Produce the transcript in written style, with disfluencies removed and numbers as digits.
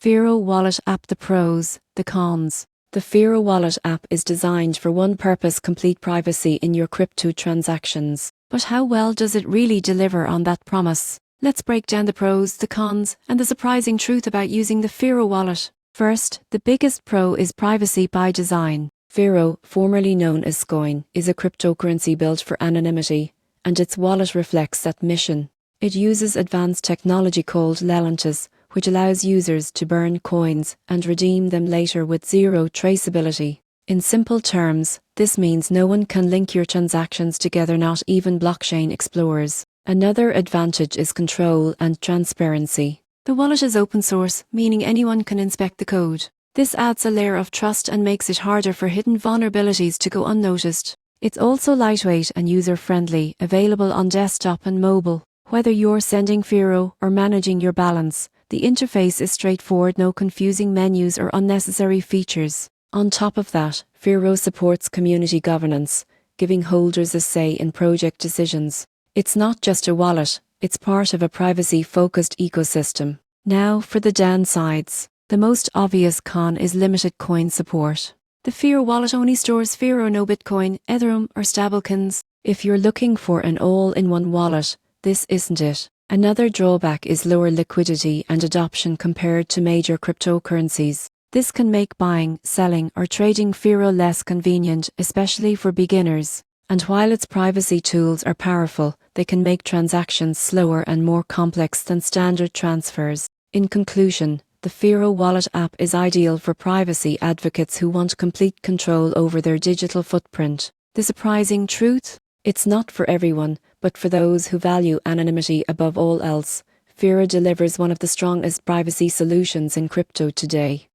Firo Wallet App. The pros, the cons. The Firo Wallet app is designed for one purpose: complete privacy in your crypto transactions. But how well does it really deliver on that promise? Let's break down the pros, the cons, and the surprising truth about using the Firo wallet. First, the biggest pro is privacy by design. Firo, formerly known as Scoin, is a cryptocurrency built for anonymity, and its wallet reflects that mission. It uses advanced technology called Lelantes, which allows users to burn coins and redeem them later with zero traceability. In simple terms, this means no one can link your transactions together, not even blockchain explorers. Another advantage is control and transparency. The wallet is open source, meaning anyone can inspect the code. This adds a layer of trust and makes it harder for hidden vulnerabilities to go unnoticed. It's also lightweight and user-friendly, available on desktop and mobile. Whether you're sending Firo or managing your balance, the interface is straightforward, no confusing menus or unnecessary features. On top of that, Firo supports community governance, giving holders a say in project decisions. It's not just a wallet, it's part of a privacy-focused ecosystem. Now for the downsides. The most obvious con is limited coin support. The Firo wallet only stores Firo, no Bitcoin, Ethereum or stablecoins. If you're looking for an all-in-one wallet, this isn't it. Another drawback is lower liquidity and adoption compared to major cryptocurrencies. This can make buying, selling, or trading Firo less convenient, especially for beginners. And while its privacy tools are powerful, they can make transactions slower and more complex than standard transfers. In conclusion, the Firo Wallet app is ideal for privacy advocates who want complete control over their digital footprint. The surprising truth? It's not for everyone, but for those who value anonymity above all else, Firo delivers one of the strongest privacy solutions in crypto today.